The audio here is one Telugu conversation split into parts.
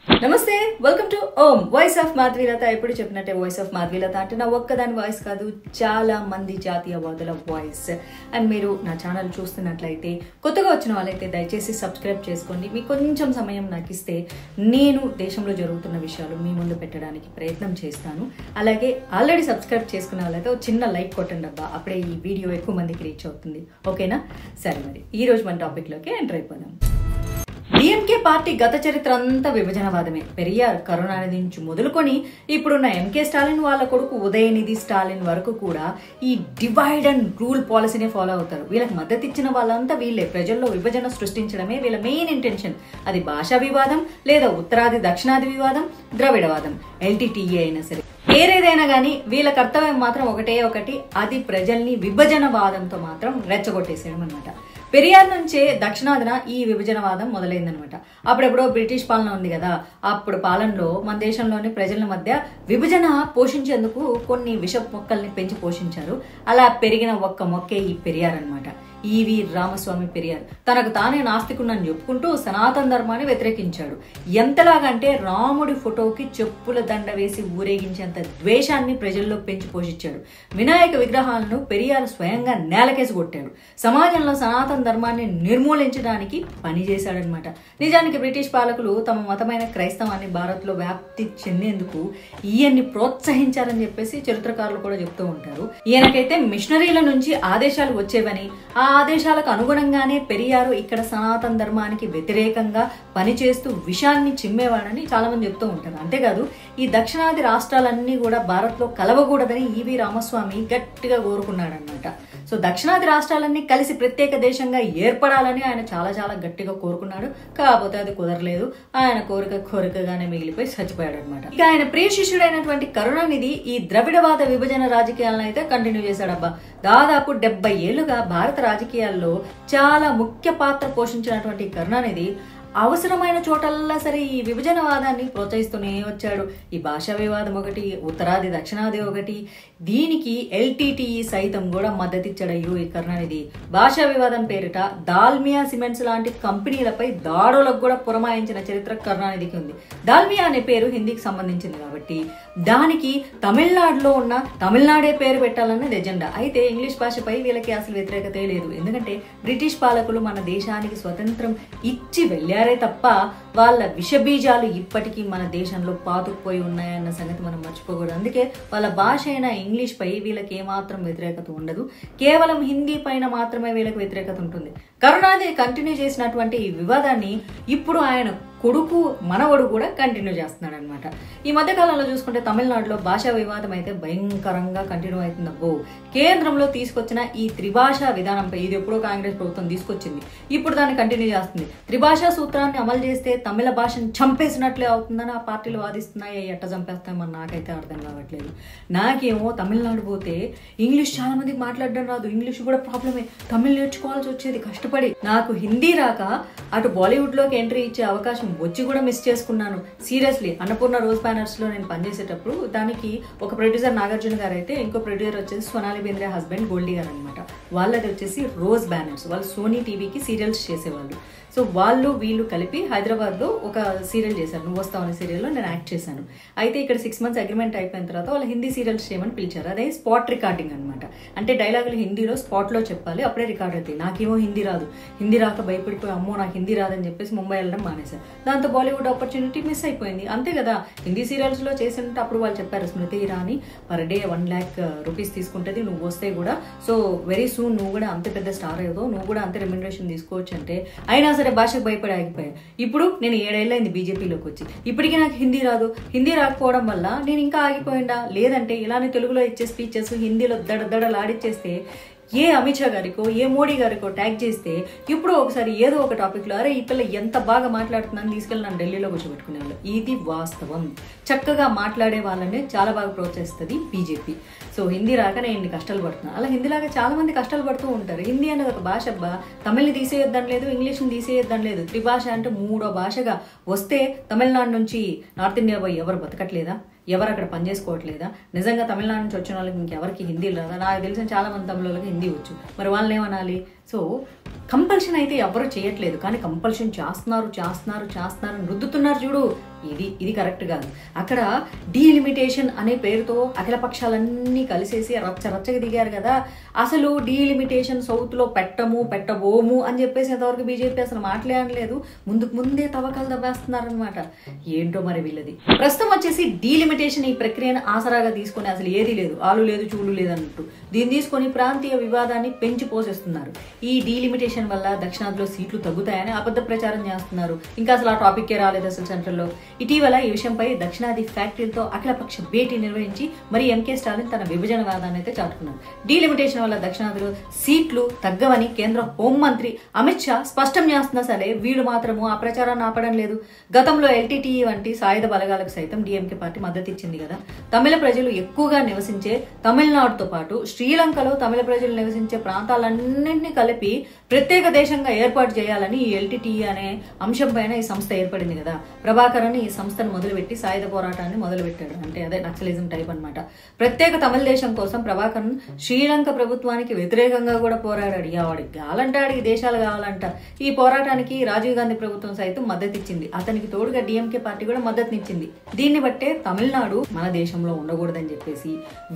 నమస్తే welcome to Om voice of Madhavilatha. ఎప్పుడు చెప్పినట్టే వాయిస్ ఆఫ్ మాధవీలత అంటే నా ఒక్కదాని వాయిస్ కాదు, చాలా మంది జాతీయవాదుల వాయిస్. అండ్ మీరు నా ఛానల్ చూస్తున్నట్లయితే కొత్తగా వచ్చిన వాళ్ళైతే దయచేసి సబ్స్క్రైబ్ చేసుకోండి. మీకు కొంచెం సమయం నాకు ఇస్తే నేను దేశంలో జరుగుతున్న విషయాలు మీ ముందు పెట్టడానికి ప్రయత్నం చేస్తాను. అలాగే ఆల్రెడీ సబ్స్క్రైబ్ చేసుకున్న వాళ్ళైతే ఒక చిన్న లైక్ కొట్టండి అబ్బా, అప్పుడే ఈ వీడియో ఎక్కువ మందికి రీచ్ అవుతుంది. ఓకేనా? సరే, మరి ఈ రోజు మన టాపిక్లోకి ఎంటర్ అయిపోదాం. డిఎంకే పార్టీ గత చరిత్ర అంతా విభజనవాదమే. పెరియార్, కరుణానిధి నుంచి మొదలుకొని ఇప్పుడున్న ఎంకే స్టాలిన్ వాళ్ళ కొడుకు ఉదయనిధి స్టాలిన్ వరకు కూడా ఈ డివైడ్ అండ్ రూల్ పాలసీనే ఫాలో అవుతారు. వీళ్ళకి మద్దతు ఇచ్చిన వాళ్ళంతా వీళ్ళే. ప్రజల్లో విభజన సృష్టించడమే వీళ్ళ మెయిన్ ఇంటెన్షన్. అది భాషా వివాదం, లేదా ఉత్తరాది దక్షిణాది వివాదం, ద్రవిడవాదం, ఎల్టీటీఈ అయినా సరే, ఏదేదైనా కానీ వీళ్ళ కర్తవ్యం మాత్రం ఒకటే ఒకటి, అది ప్రజల్ని విభజనవాదంతో మాత్రం రెచ్చగొట్టేసేయడం అనమాట. పెరియార్ నుంచే దక్షిణాదిన ఈ విభజనవాదం మొదలైందనమాట. అప్పుడెప్పుడో బ్రిటిష్ పాలన ఉంది కదా, అప్పుడు పాలనలో మన దేశంలోని ప్రజల మధ్య విభజన పోషించేందుకు కొన్ని విష మొక్కల్ని పెంచి పోషించారు. అలా పెరిగిన ఒక్క మొక్కే ఈ పెరియార్ అనమాట. ఈవి రామస్వామి పెరియార్ తనకు తానే నాస్తికుడని చెప్పుకుంటూ సనాతన ధర్మాన్ని వ్యతిరేకించాడు. ఎంతలాగంటే రాముడి ఫోటోకి చెప్పుల దండ వేసి ఊరేగించేంత ద్వేషాన్ని ప్రజల్లో పెంచి పోషించాడు. వినాయక విగ్రహాలను పెరియార్ స్వయంగా నేలకేసి కొట్టాడు. సమాజంలో సనాతన ధర్మాన్ని నిర్మూలించడానికి పనిచేశాడనమాట. నిజానికి బ్రిటిష్ పాలకులు తమ మతమైన క్రైస్తవాన్ని భారత్లో వ్యాప్తి చెందేందుకు ఈయన్ని ప్రోత్సహించారని చెప్పేసి చరిత్రకారులు కూడా చెప్తూ ఉంటారు. ఈయనకైతే మిషనరీల నుంచి ఆదేశాలు వచ్చేవని, ఆ ఆదేశాలకు అనుగుణంగానే పెరియారు ఇక్కడ సనాతన ధర్మానికి వ్యతిరేకంగా పనిచేస్తూ విషాన్ని చిమ్మేవాడని చాలా మంది చెప్తూ ఉంటారు. అంతేకాదు ఈ దక్షిణాది రాష్ట్రాలన్నీ కూడా భారత్లో కలవకూడదని ఈవి రామస్వామి గట్టిగా కోరుకున్నాడనమాట. సో దక్షిణాది రాష్ట్రాలన్నీ కలిసి ప్రత్యేక దేశంగా ఏర్పడాలని ఆయన చాలా చాలా గట్టిగా కోరుకున్నాడు. కాకపోతే అది కుదరలేదు. ఆయన కోరికగానే మిగిలిపోయి చచ్చిపోయాడు అనమాట. ఇక ఆయన ప్రియ శిష్యుడైనటువంటి కరుణానిధి ఈ ద్రవిడవాద విభజన రాజకీయాలను అయితే కంటిన్యూ చేశాడబ్బా. దాదాపు 70 ఏళ్లుగా భారత రాజకీయాల్లో చాలా ముఖ్య పాత్ర పోషించినటువంటి కరుణానిధి అవసరమైన చోటల్లా సరే ఈ విభజనవాదాన్ని ప్రోత్సహిస్తూనే వచ్చాడు. ఈ భాషా వివాదం ఒకటి, ఉత్తరాది దక్షిణాది ఒకటి, దీనికి ఎల్టీటీఈ సైతం కూడా మద్దతిచ్చాడయ్యో ఈ కరుణానిధి. భాషా వివాదం పేరిట దాల్మియా సిమెంట్స్ లాంటి కంపెనీలపై దాడులకు కూడా పురమాయించిన చరిత్ర కరుణానిధికి ఉంది. దాల్మియా అనే పేరు హిందీకి సంబంధించింది కాబట్టి దానికి తమిళనాడులో ఉన్న తమిళనాడే పేరు పెట్టాలన్నది ఎజెండా. అయితే ఇంగ్లీష్ భాషపై వీళ్ళకి అసలు వ్యతిరేకతే లేదు. ఎందుకంటే బ్రిటిష్ పాలకులు మన దేశానికి స్వతంత్రం ఇచ్చి వెళ్ళారే తప్ప వాళ్ళ విషబీజాలు ఇప్పటికీ మన దేశంలో పాతుకుపోయి ఉన్నాయన్న సంగతి మనం మర్చిపోకూడదు. అందుకే వాళ్ళ భాష అయిన ఇంగ్లీష్ పై వీళ్ళకి ఏమాత్రం వ్యతిరేకత ఉండదు. కేవలం హిందీ పైన మాత్రమే వీళ్ళకి వ్యతిరేకత ఉంటుంది. కరుణానిధి కంటిన్యూ చేసినటువంటి ఈ వివాదాన్ని ఇప్పుడు ఆయన కొడుకు మనవడు కూడా కంటిన్యూ చేస్తున్నాడు అనమాట. ఈ మధ్య కాలంలో చూసుకుంటే తమిళనాడులో భాషా వివాదం అయితే భయంకరంగా కంటిన్యూ అవుతుంది. అబ్బో, కేంద్రంలో తీసుకొచ్చిన ఈ త్రిభాషా విధానంపై ఇది ఎప్పుడో కాంగ్రెస్ ప్రభుత్వం తీసుకొచ్చింది, ఇప్పుడు దాన్ని కంటిన్యూ చేస్తుంది. త్రిభాషా సూత్రాన్ని అమలు చేస్తే తమిళ భాషను చంపేసినట్లే అవుతుందని ఆ పార్టీలు వాదిస్తున్నాయి. ఎట్ట చంపేస్తామని నాకైతే అర్థం కావట్లేదు. నాకేమో తమిళనాడు పోతే ఇంగ్లీష్ చాలా మందికి మాట్లాడడం రాదు, ఇంగ్లీష్ కూడా ప్రాబ్లమే, తమిళ్ నేర్చుకోవాల్సి వచ్చేది కష్టపడి. నాకు హిందీ రాక అటు బాలీవుడ్ లోకి ఎంట్రీ ఇచ్చే అవకాశం వచ్చి కూడా మిస్ చేసుకున్నాను. సీరియస్లీ, అన్నపూర్ణ రోజ్ బ్యానర్స్ లో నేను పనిచేసేటప్పుడు దానికి ఒక ప్రొడ్యూసర్ నాగార్జున గారు అయితే, ఇంకో ప్రొడ్యూసర్ వచ్చేసి సోనాలి బేంద్రే హస్బెండ్ గోల్డీ గారు అనమాట. వాళ్ళది వచ్చేసి రోజ్ బ్యానర్స్. వాళ్ళు సోనీ టీవీకి సీరియల్స్ చేసేవాళ్ళు. సో వాళ్ళు వీళ్ళు కలిపి హైదరాబాద్లో ఒక సీరియల్ చేశారు, నువ్వు వస్తావు అనే సీరియల్లో నేను యాక్ట్ చేశాను. అయితే ఇక్కడ 6 months అగ్రిమెంట్ అయిపోయిన తర్వాత వాళ్ళు హిందీ సీరియల్స్ చేయమని పిలిచారు. అదే స్పాట్ రికార్డింగ్ అనమాట. అంటే డైలాగులు హిందీలో స్పాట్లో చెప్పాలి, అప్పుడే రికార్డ్ అవుతాయి. నాకేమో హిందీ రాదు. హిందీ రాక భయపడిపోయి అమ్మో నాకు హిందీ రాదని చెప్పేసి ముంబై వెళ్ళడం మానేశారు. దాంతో బాలీవుడ్ ఆపర్చునిటీ మిస్ అయిపోయింది. అంతే కదా, హిందీ సీరియల్స్లో చేసినట్టు అప్పుడు వాళ్ళు చెప్పారు Smriti Irani per day 1 lakh rupees తీసుకుంటుంది, నువ్వు వస్తే కూడా సో వెరీ సూన్ నువ్వు కూడా అంత పెద్ద స్టార్ అయ్యో, నువ్వు కూడా అంత రెమ్యునరేషన్ తీసుకోవచ్చు అంటే, అయినా సరే భాషకు భయపడి ఆగిపోయాయి. ఇప్పుడు నేను 7 ఏళ్ళైంది బీజేపీలోకి వచ్చి, ఇప్పటికీ నాకు హిందీ రాదు. హిందీ రాకపోవడం వల్ల నేను ఇంకా ఆగిపోయిందా? లేదంటే ఇలానే తెలుగులో ఇచ్చే స్పీచెస్ హిందీలో దడదడలాడిచ్చేస్తే ఏ అమిత్ షా గారికో ఏ మోడీ గారికో ట్యాగ్ చేస్తే ఇప్పుడు ఒకసారి ఏదో ఒక టాపిక్లో అరే ఈ పిల్ల ఎంత బాగా మాట్లాడుతుందని తీసుకెళ్ళి నన్ను ఢిల్లీలో కూర్చోబెట్టుకునే వాళ్ళు. ఇది వాస్తవం. చక్కగా మాట్లాడే వాళ్ళని చాలా బాగా ప్రోత్సహిస్తుంది బీజేపీ. సో హిందీ రాక నేను ఇన్ని కష్టాలు పడుతున్నాను. అలా హిందీలాగా చాలా మంది కష్టాలు పడుతూ ఉంటారు. హిందీ అనేది ఒక భాష అబ్బా, తమిళ్ని తీసేయొద్దని లేదు, ఇంగ్లీష్ని తీసేయొద్దని లేదు. త్రిభాష అంటే 3వ భాషగా వస్తే తమిళనాడు నుంచి నార్త్ ఇండియా పోయి ఎవరు బతకట్లేదా? ఎవరు అక్కడ పని చేసుకోవట్లేదా? నిజంగా తమిళనాడు నుంచి వచ్చిన వాళ్ళకి ఇంకెవరికి హిందీ రాదా? నాకు తెలిసిన చాలా మంది తమిళకి హిందీ వచ్చు, మరి వాళ్ళని ఏమనాలి? సో కంపల్షన్ అయితే ఎవరు చేయట్లేదు, కానీ కంపల్షన్ చేస్తున్నారు రుద్దుతున్నారు చూడు, ఇది కరెక్ట్ కాదు. అక్కడ డీలిమిటేషన్ అనే పేరుతో అఖిల పక్షాలన్నీ కలిసేసి రచ్చరచ్చగా దిగారు కదా. అసలు డీలిమిటేషన్ సౌత్ లో పెట్టబోము అని చెప్పేసి ఇంతవరకు బీజేపీ అసలు మాట్లాడలేదు. ముందే తవ్వకాలు దవ్వేస్తున్నారనమాట. ఏంటో మరి వీళ్ళది. ప్రస్తుతం వచ్చేసి డీలిమిటేషన్ ఈ ప్రక్రియను ఆసరాగా తీసుకొని అసలు ఏది లేదు, ఆలు లేదు, చూలు లేదు అన్నట్టు దీన్ని తీసుకొని ప్రాంతీయ వివాదాన్ని పెంచి పోసేస్తున్నారు. ఈ డీలిమిటేషన్ వల్ల దక్షిణాదిలో సీట్లు తగ్గుతాయని అబద్ధ ప్రచారం చేస్తున్నారు. ఇంకా అసలు ఆ టాపిక్కే రాలేదు అసలు సెంట్రల్లో. ఇటీవల ఈ విషయంపై దక్షిణాది ఫ్యాక్టరీలతో అఖిలపక్ష భేటీ నిర్వహించి మరి ఎంకే స్టాలిన్ తన విభజనవాదాన్ని అయితే చాటుకున్నారు. డీలిమిటేషన్ వల్ల దక్షిణాదిలో సీట్లు తగ్గవని కేంద్ర హోంమంత్రి అమిత్ షా స్పష్టం చేస్తున్నా సరే వీళ్ళు మాత్రము ఆ ప్రచారాన్ని ఆపడం లేదు. గతంలో ఎల్టీటీఈ వంటి సాయుధ బలగాలకు సైతం డిఎంకే పార్టీ మద్దతు ఇచ్చింది కదా. తమిళ ప్రజలు ఎక్కువగా నివసించే తమిళనాడుతో పాటు శ్రీలంకలో తమిళ ప్రజలు నివసించే ప్రాంతాలన్నింటినీ కలిపి ప్రత్యేక దేశంగా ఏర్పాటు చేయాలని ఈ ఎల్టీటీఈ అనే అంశం పైన ఈ సంస్థ ఏర్పడింది కదా. ప్రభాకరన్ ఈ సంస్థను మొదలుపెట్టి సాయుధ పోరాటాన్ని మొదలుపెట్టాడు. అంటే అదే నక్సలిజం టైప్ అనమాట. ప్రత్యేక తమిళ దేశం కోసం ప్రభాకరన్ శ్రీలంక ప్రభుత్వానికి వ్యతిరేకంగా కూడా పోరాడాడు. వాడికి కావాలంటే ఆడికి దేశాలు కావాలంట. ఈ పోరాటానికి రాజీవ్ గాంధీ ప్రభుత్వం సైతం మద్దతు ఇచ్చింది. అతనికి తోడుగా డిఎంకే పార్టీ కూడా మద్దతునిచ్చింది. దీన్ని బట్టే తమిళనాడు మన దేశంలో ఉండకూడదని చెప్పేసి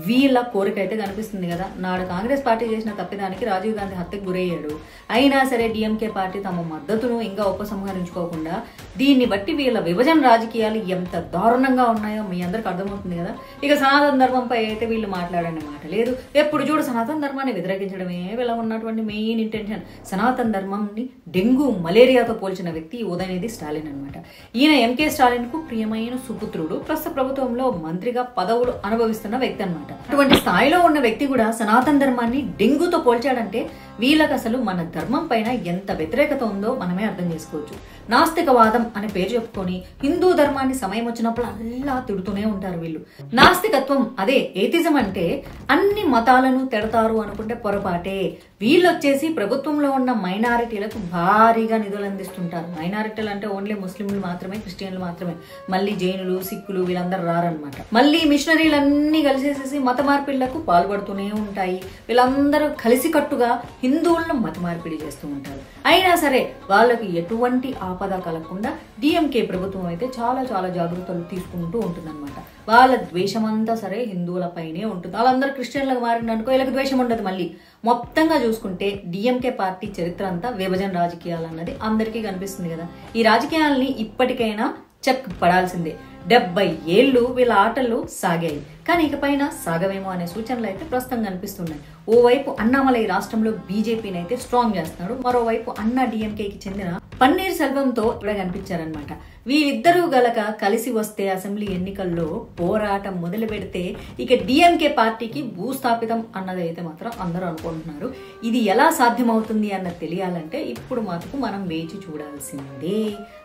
వీళ్ళ కోరిక అయితే కనిపిస్తుంది కదా. నాడు కాంగ్రెస్ పార్టీ చేసిన తప్పిదానికి రాజీవ్ గాంధీ హత్యకు గురయ్యాడు. అయినా సరే డిఎంకే పార్టీ తమ మద్దతును ఇంకా ఉపసంహరించుకోకుండా దీన్ని బట్టి వీళ్ళ విభజన రాజకీయాలు ఎంత దారుణంగా ఉన్నాయో మీ అందరికి అర్థమవుతుంది కదా. ఇక సనాతన ధర్మంపై అయితే వీళ్ళు మాట్లాడనే మాట లేదు. ఎప్పుడు చూడు సనాతన ధర్మాన్ని వ్యతిరేకించడమే వీళ్ళ ఉన్నటువంటి మెయిన్ ఇంటెన్షన్. సనాతన ధర్మంని డెంగ్యూ మలేరియాతో పోల్చిన వ్యక్తి ఉదయనిధి స్టాలిన్ అనమాట. ఈయన ఎంకే స్టాలిన్ కు ప్రియమైన సుపుత్రుడు. ప్రస్తుత ప్రభుత్వంలో మంత్రిగా పదవులు అనుభవిస్తున్న వ్యక్తి అనమాట. అటువంటి స్థాయిలో ఉన్న వ్యక్తి కూడా సనాతన ధర్మాన్ని డెంగ్యూతో పోల్చాడంటే వీళ్ళకి అసలు మన ధర్మం పైన ఎంత వ్యతిరేకత ఉందో మనమే అర్థం చేసుకోవచ్చు. నాస్తికవాదం అనే పేరు చెప్పుకొని హిందూ ధర్మాన్ని సమయం వచ్చినప్పుడు అలా తిడుతూనే ఉంటారు వీళ్ళు. నాస్తికత్వం అదే ఏతిజం అంటే అన్ని మతాలను తిడతారు అనుకుంటే పొరపాటే. వీళ్ళు వచ్చేసి ప్రభుత్వంలో ఉన్న మైనారిటీలకు భారీగా నిధులు అందిస్తుంటారు. మైనారిటీలు అంటే ఓన్లీ ముస్లింలు మాత్రమే, క్రిస్టియన్లు మాత్రమే. మళ్ళీ జైనులు, సిక్కులు వీళ్ళందరూ రారనమాట. మళ్ళీ మిషనరీలన్నీ కలిసేసేసి మత మార్పిళ్లకు పాల్పడుతూనే ఉంటాయి. వీళ్ళందరూ కలిసికట్టుగా హిందువులను మత మార్పిడి చేస్తూ ఉంటారు. అయినా సరే వాళ్ళకి ఎటువంటి ఆపద కలగకుండా డిఎంకే ప్రభుత్వం అయితే చాలా చాలా జాగ్రత్తలు తీసుకుంటూ ఉంటుందన్నమాట. వాళ్ళ ద్వేషమంతా సరే హిందువులపైనే ఉంటుంది. వాళ్ళందరూ క్రిస్టియన్లకు మారిందనుకో వీళ్ళకి ద్వేషం ఉండదు. మళ్ళీ మొత్తంగా చూసుకుంటే డిఎంకే పార్టీ చరిత్ర అంతా విభజన రాజకీయాలు అన్నది అందరికీ కనిపిస్తుంది కదా. ఈ రాజకీయాలని ఇప్పటికైనా చెక్ పడాల్సిందే. 70 ఏళ్ళు వీళ్ళ ఆటలు సాగాయి, కానీ ఇకపైన సాగవేమో అనే సూచనలు అయితే ప్రస్తుతం కనిపిస్తున్నాయి. ఓవైపు అన్నామలై రాష్ట్రంలో బీజేపీని అయితే స్ట్రాంగ్ చేస్తున్నాడు. మరోవైపు అన్నా డిఎంకేకి చెందిన పన్నీర్ సెల్వంతో కూడా కనిపించారనమాట. వీరిద్దరూ గలక కలిసి వస్తే అసెంబ్లీ ఎన్నికల్లో పోరాటం మొదలు పెడితే ఇక డిఎంకే పార్టీకి భూస్థాపితం అన్నది అయితే మాత్రం అందరూ అనుకుంటున్నారు. ఇది ఎలా సాధ్యమవుతుంది అన్నది తెలియాలంటే ఇప్పుడు మటుకు మనం వేచి చూడాల్సిందే.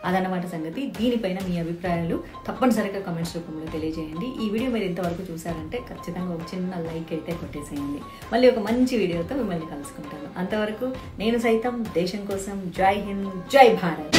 అదన్నమాట సంగతి. దీనిపైన మీ అభిప్రాయాలు తప్పనిసరిగా కామెంట్స్ రూపంలో తెలియజేయండి. ఈ వీడియో మీరు ఇంతవరకు చూసారంటే ఖచ్చితంగా ఒక చిన్న లైక్ అయితే కొట్టేసేయండి. మళ్ళీ ఒక మంచి వీడియోతో మిమ్మల్ని కలుసుకుంటాను. అంతవరకు నేను సైతం దేశం కోసం జై హింద్, జై భారత్.